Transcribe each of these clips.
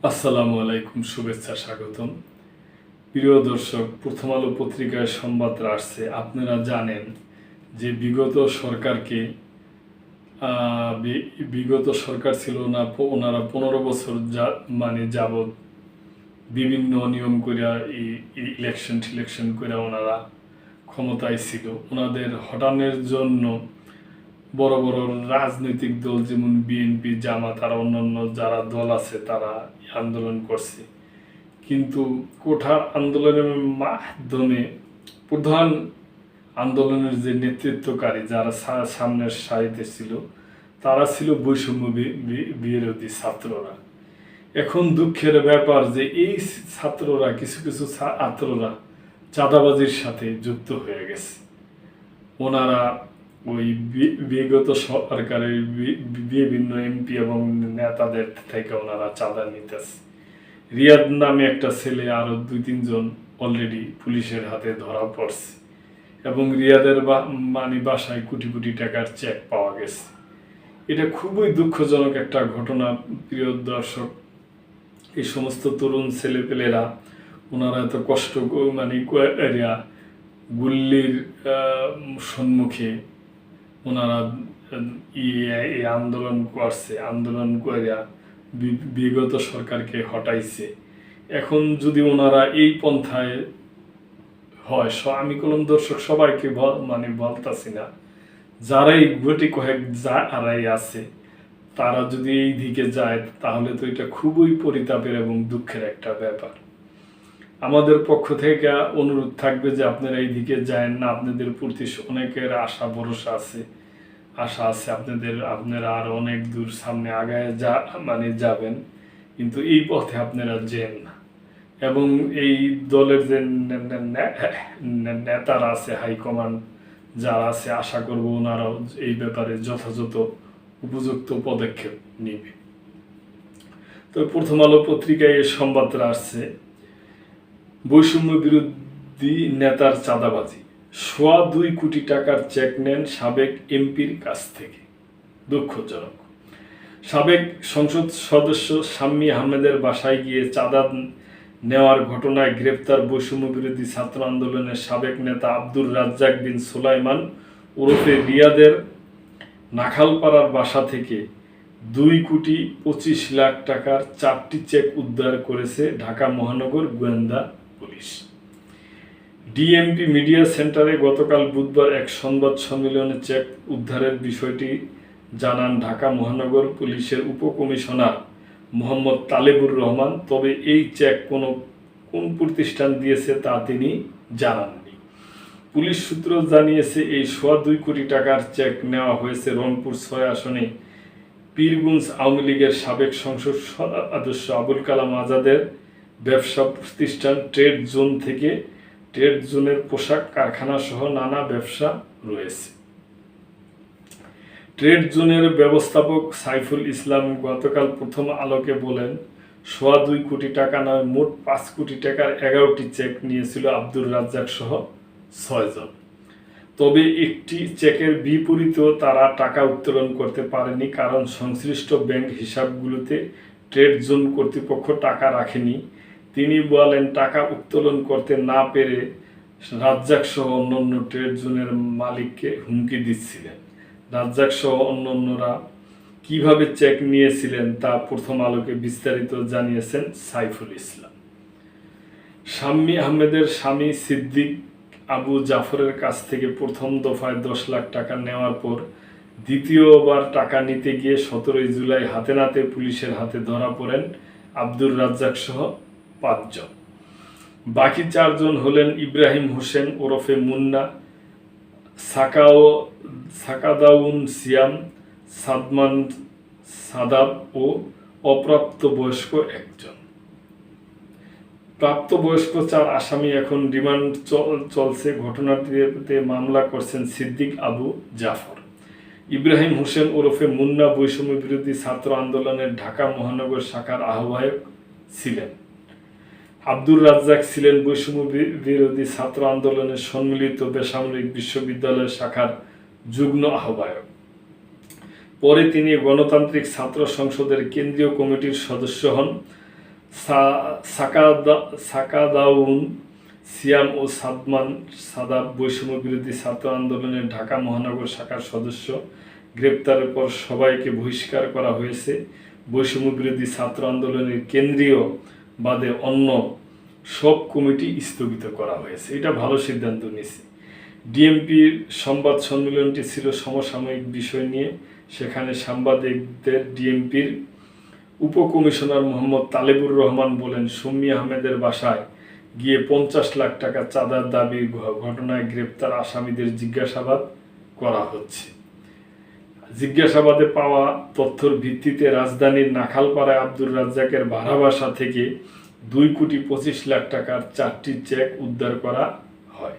আসসালামু আলাইকুম, শুভেচ্ছা, স্বাগতম। প্রিয় দর্শক, প্রথম আলো পত্রিকায় সংবাদ আসছে। আপনারা জানেন যে বিগত সরকার ছিল না, ওনারা 15 বছর যাবৎ বিভিন্ন নিয়ম কইরা ইলেকশন কইরা ওনারা ক্ষমতায় ছিল। ওনাদের হটানোর জন্য বড় বড় রাজনৈতিক দল যেমন বিএনপি, জামাত আর অন্যান্য যারা দল আছে তারা আন্দোলন করছে। কিন্তু কোঠা আন্দোলনের মাধ্যমে প্রধান আন্দোলনের যে নেতৃত্বকারী যারা সামনের সারিতে ছিল তারা ছিল বৈষম্য বিরোধী ছাত্ররা। এখন দুঃখের ব্যাপার যে এই ছাত্ররা কিছু ছাত্ররা চাঁদাবাজির সাথে যুক্ত হয়ে গেছে। ওনারা ওই বিগত সরকারের বিভিন্ন এমপি এবং নেতাদের থেকে ওনারা চাঁদা নিতেছে। রিয়াদ নামে একটা ছেলে আরো 2-3 জন অলরেডি পুলিশের হাতে ধরা পড়ছে এবং রিয়াদের বাসায় কোটি কোটি টাকার চেক পাওয়া গেছে। এটা খুবই দুঃখজনক একটা ঘটনা। প্রিয় দর্শক, এই সমস্ত তরুণ ছেলেপেলেরা ওনারা এত কষ্ট গুল্লির সম্মুখে ওনারা এই আন্দোলন করছে, আন্দোলন করিয়া বিগত সরকারকে হটাইছে। এখন যদি ওনারা এই পন্থায় হয়, আমি কলম দর্শক সবাইকে বলতাছি না, যারাই গুটি কয়েক যারাই আছে তারা যদি এই দিকে যায় তাহলে তো এটা খুবই পরিতাপের এবং দুঃখের একটা ব্যাপার। আমাদের পক্ষ থেকে অনুরোধ থাকবে যে আপনারা এই দিকে যায় না। আপনাদের প্রতি অনেকের ভরসা আছে আপনারা আরো অনেক দূর সামনে আগায় যাবেন, কিন্তু এই পথে আপনারা যেন না। এবং এই দলের যে নেতারা আছে, হাইকমান্ড যারা আছে, আশা করব ওনারাও এই ব্যাপারে যথাযথ উপযুক্ত পদক্ষেপ নিবে। তো প্রথম আলো পত্রিকায় এই সংবাদটা আসছে, বৈষম্য বিরোধী নেতার চাঁদাবাজি, 2.25 কোটি টাকার চেক নেন সাবেক এমপির কাছ থেকে। দুঃখজনক। সাবেক সংসদ সদস্য শাম্মী আহমেদের বাসায় গিয়ে চাঁদা নেওয়ার ঘটনায় গ্রেপ্তার বৈষম্য বিরোধী ছাত্র আন্দোলনের সাবেক নেতা আব্দুর রাজ্জাক বিন সুলাইমান ওরফে রিয়াদের নাখালপাড়ার বাসা থেকে 2,25,00,000 টাকার 4টি চেক উদ্ধার করেছে ঢাকা মহানগর গোয়েন্দা পুলিশ। ডিএমপি মিডিয়া সেন্টারে গতকাল বুধবার এক সংবাদ সম্মেলনে চেক উদ্ধারের বিষয়টি জানান ঢাকা মহানগর পুলিশের উপকমিশনার মোহাম্মদ তালেবুর রহমান। তবে এই চেক কোন প্রতিষ্ঠান দিয়েছে তা তিনি জানাননি। পুলিশ সূত্র জানিয়েছে, এই 2.25 কোটি টাকার চেক নেওয়া হয়েছে রংপুর 6 আসনে পীরগঞ্জ আওয়ামী লীগের সাবেক সংসদ সদস্য আবুল কালাম আজাদের ব্যবসা প্রতিষ্ঠান ট্রেড জোন থেকে। ট্রেড জোনের পোশাক কারখানা সহ নানা ব্যবসা রয়েছে। ট্রেড জোনের ব্যবস্থাপক সাইফুল ইসলাম গতকাল প্রথম আলোকে বলেন, 2.25 কোটি টাকা নয়, মোট 5 কোটি টাকার 11টি চেক নিয়েছিল আব্দুর রাজ্জাক সহ 6 জন। তবে একটি চেকের বিপরীতেও তারা টাকা উত্তোলন করতে পারেনি, কারণ সংশ্লিষ্ট ব্যাংক হিসাবগুলোতে ট্রেড জোন কর্তৃপক্ষ টাকা রাখেনি। তিনি বলেন, টাকা উত্তোলন করতে না পেরে রাজ্জাক সহ অন্যান্য ট্রেড জোনের মালিককে হুমকি দিচ্ছিলেন। রাজ্জাক সহ অন্যান্যরা কিভাবে চেক নিয়েছিলেন তা প্রথম আলোকে বিস্তারিত জানিয়েছেন সাইফুল ইসলাম। শাম্মী আহমেদের স্বামী সিদ্দিক আবু জাফরের কাছ থেকে প্রথম দফায় 10 লাখ টাকা নেওয়ার পর দ্বিতীয়বার টাকা নিতে গিয়ে 17 জুলাই হাতে নাতে পুলিশের হাতে ধরা পড়েন আব্দুর রাজ্জাক সহ 5 জন। বাকি 4 জন হলেন ইব্রাহিম হোসেন ওরফে মুন্না, সাকাদাউন সিয়াম, সাদমান সাদাব ও অপ্রাপ্তবয়স্ক একজন। প্রাপ্তবয়স্ক 4 আসামি এখন রিমান্ড চলছে। ঘটনাটিতে মামলা করছেন সিদ্দিক আবু জাফর। ইব্রাহিম হোসেন ওরফে মুন্না বৈষম্য বিরোধী ছাত্র আন্দোলনের ঢাকা মহানগর শাখার আহ্বায়ক ছিলেন। আব্দুর রাজ্জাক ছিলেন বৈষম্য বিরোধী ছাত্র আন্দোলনের সম্মিলিত বেসামরিক বিশ্ববিদ্যালয় শাখার যুগ্ম আহ্বায়ক। পরে তিনি গণতান্ত্রিক ছাত্র সংসদের কেন্দ্রীয় কমিটির সদস্য হন। সাকাদাউন সিয়াম ও সাদাব বৈষম্য বিরোধী ছাত্র আন্দোলনের ঢাকা মহানগর শাখার সদস্য গ্রেপ্তারের পর সবাইকে বহিষ্কার করা হয়েছে। বৈষম্য বিরোধী ছাত্র আন্দোলনের কেন্দ্রীয় বাদে অন্য সব কমিটি স্থগিত করা হয়েছে। এটা ভালো সিদ্ধান্ত নিয়েছে। ডিএমপির সংবাদ সম্মেলনটি ছিল সমসাময়িক বিষয় নিয়ে। সেখানে সাংবাদিকদের ডিএমপির উপকমিশনার মোহাম্মদ তালেবুর রহমান বলেন, সুম্মি আহমেদের বাসায় গিয়ে 50 লাখ টাকা চাঁদার দাবির ঘটনায় গ্রেপ্তার আসামিদের জিজ্ঞাসাবাদ করা হচ্ছে। জিজ্ঞাসাবাদে পাওয়া তথ্যের ভিত্তিতে রাজধানীর নাখালপাড়ায় আব্দুর রাজ্জাকের ভাড়া বাসা থেকে 2,25,00,000 টাকার 4টি চেক উদ্ধার করা হয়।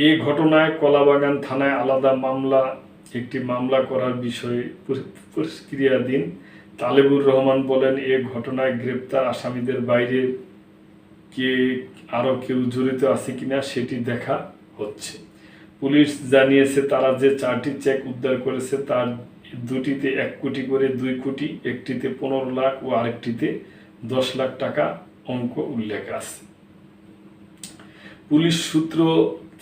এই ঘটনায় কলাবাগান থানায় আলাদা একটি মামলা করার বিষয়ে প্রক্রিয়াধীন। তালেবুর রহমান বলেন, এ ঘটনায় গ্রেপ্তার আসামিদের বাইরে আরও কেউ জড়িত আছে কিনা সেটি দেখা হচ্ছে। পুলিশ জানিয়েছে, তারা যে 4টি চেক উদ্ধার করেছে তার 2টিতে 1 কোটি করে 2 কোটি, একটিতে 15 লাখ ও আরেকটিতে 10 লাখ টাকা অঙ্ক উল্লেখ আছে। পুলিশ সূত্র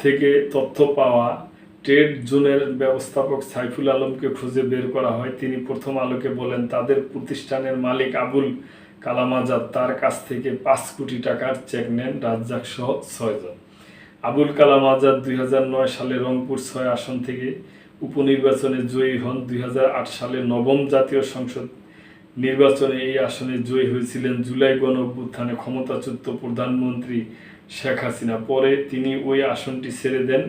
থেকে তথ্য পাওয়া ট্রেড জোনের ব্যবস্থাপক সাইফুল আলমকে খুঁজে বের করা হয়। তিনি প্রথম আলোকে বলেন, তাদের প্রতিষ্ঠানের মালিক আবুল কালাম আজাদ তার কাছ থেকে 5 কোটি টাকার চেক নেন রাজ্জাক সহ 6 জন। আবুল কালাম আজাদ 2009 সালে রংপুর 6 আসন থেকে উপনির্বাচনে জয়ী হন। 2008 সালে 9ম জাতীয় সংসদ নির্বাচনে এই আসনে জয়ী হয়েছিলেন। জুলাই গণঅভ্যুত্থানে ক্ষমতাচ্যুত প্রধানমন্ত্রী শেখ হাসিনা পরে তিনি ওই আসনটি ছেড়ে দেন।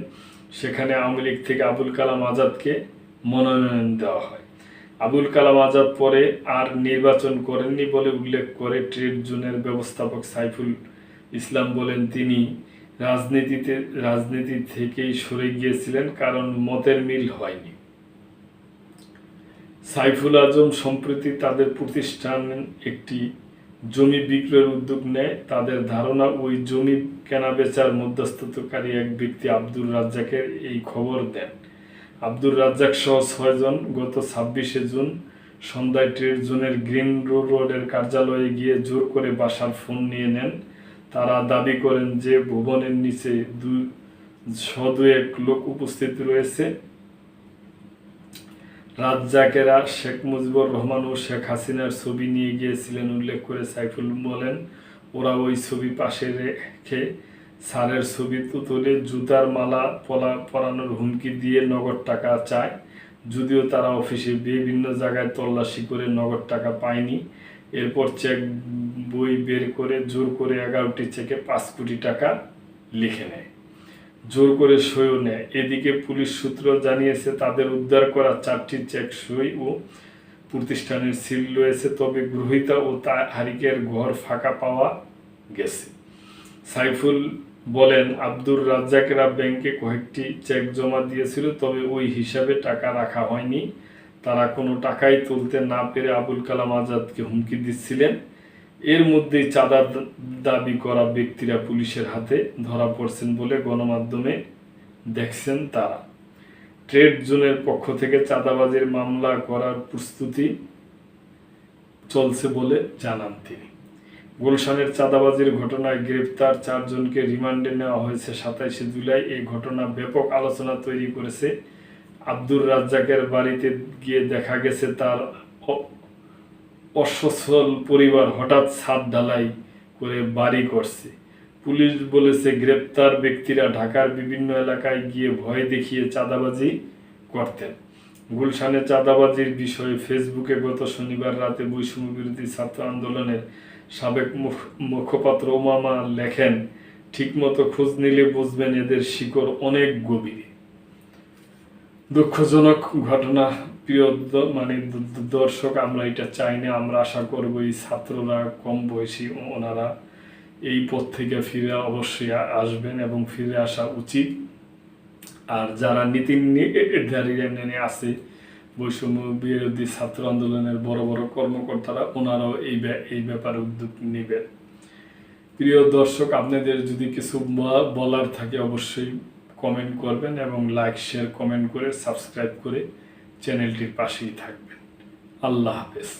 সেখানে আওয়ামী লীগ থেকে আবুল কালাম আজাদকে মনোনয়ন দেওয়া হয়। আবুল কালাম আজাদ পরে আর নির্বাচন করেননি বলে উল্লেখ করে ট্রেড জোনের ব্যবস্থাপক সাইফুল ইসলাম বলেন, তিনি রাজনীতি থেকেই সরে গিয়েছিলেন কারণ মতের মিল হয়নি। সাইফুল আজম সম্প্রতি তাদের প্রতিষ্ঠান একটি জমি বিক্রয়ের উদ্যোগ নেয়। তাদের ধারণা, ওই জমি কেনাবেচার মধ্যস্থতাকারী এক ব্যক্তি আব্দুর রাজ্জাকের এই খবর দেন। আব্দুর রাজ্জাক সহ 6 জন গত 26শে জুন সন্ধ্যায় ট্রেড জোনের গ্রিন রোডের কার্যালয়ে গিয়ে জোর করে বাসার ফোন নিয়ে নেন। তারা দাবি করেন যে ভবনের নিচে 201 লোক উপস্থিত রয়েছে। রাজ্জাকেরা শেখ মুজিবুর রহমান ও শেখ হাসিনার ছবি নিয়ে গিয়েছিলেন উল্লেখ করে সাইফুল বলেন, ওরা ওই ছবি পাশে রেখে স্যারের ছবি তুলে জুতার মালা পরানোর হুমকি দিয়ে নগদ টাকা চায়। যদিও তারা অফিসে বিভিন্ন জায়গায় তল্লাশি করে নগদ টাকা পায়নি। এরপর চেক বই বের করে জোর করে 11টি চেকে 5 কোটি টাকা লিখে নেয়, জোর করে সইও নেয়। এদিকে পুলিশ সূত্র জানিয়েছে, তাদের উদ্ধার করা 4টি চেক সই ও প্রতিষ্ঠানের সিল রয়েছে, তবে গ্রহীতা ও তারিখের ঘর ফাঁকা পাওয়া গেছে। সাইফুল বলেন, আব্দুর রাজ্জাকেরা ব্যাংকে কয়েকটি চেক জমা দিয়েছিল, তবে ওই হিসাবে টাকা রাখা হয়নি। তারা কোনো টাকাই তুলতে না পেরে আবুল কালাম আজাদকে হুমকি দিচ্ছিলেন। এর মধ্যেই চাঁদা দাবি করা ব্যক্তিরা পুলিশের হাতে ধরা পড়ছেন বলে গণমাধ্যমে দেখছেন তারা। ট্রেড জোনের পক্ষ থেকে চাঁদাবাজির মামলা করার প্রস্তুতি চলছে বলে জানান তিনি। গুলশানের চাঁদাবাজির ঘটনায় গ্রেপ্তার 4 জনকে রিমান্ডে নেওয়া হয়েছে 27শে জুলাই। এই ঘটনা ব্যাপক আলোচনা তৈরি করেছে। আব্দুর রাজ্জাকের বাড়িতে গিয়ে দেখা গেছে তার অসচ্ছল পরিবার হঠাৎ ছাদ ঢালাই করে বাড়ি করছে। পুলিশ বলেছে, গ্রেপ্তার ব্যক্তিরা ঢাকার বিভিন্ন এলাকায় গিয়ে ভয় দেখিয়ে চাঁদাবাজি করতেন। গুলশানে চাঁদাবাজির বিষয়ে ফেসবুকে গত শনিবার রাতে বৈষম্য বিরোধী ছাত্র আন্দোলনের সাবেক মুখপাত্র ওমামা লেখেন, ঠিকমতো খোঁজ নিলে বুঝবেন এদের শিকড় অনেক গভীরে। দুঃখজনক ঘটনা। প্রিয় দর্শক, আমরা এটা চাই না। আমরা আশা করব এই ছাত্ররা কম বয়সী ওনারা এই পথ থেকে ফিরে অবশ্যই আসবেন এবং ফিরে আসা উচিত। আর যারা নীতি নির্ধারণী আছে বৈষম্য বিরোধী ছাত্র আন্দোলনের বড় বড় কর্মকর্তারা, ওনারাও এই ব্যাপারে উদ্যোগ নেবেন। প্রিয় দর্শক, আপনাদের যদি কিছু বলার থাকে অবশ্যই কমেন্ট করবেন এবং লাইক শেয়ার কমেন্ট করে সাবস্ক্রাইব করে চ্যানেলটির পাশেই থাকবেন। আল্লাহ হাফেজ।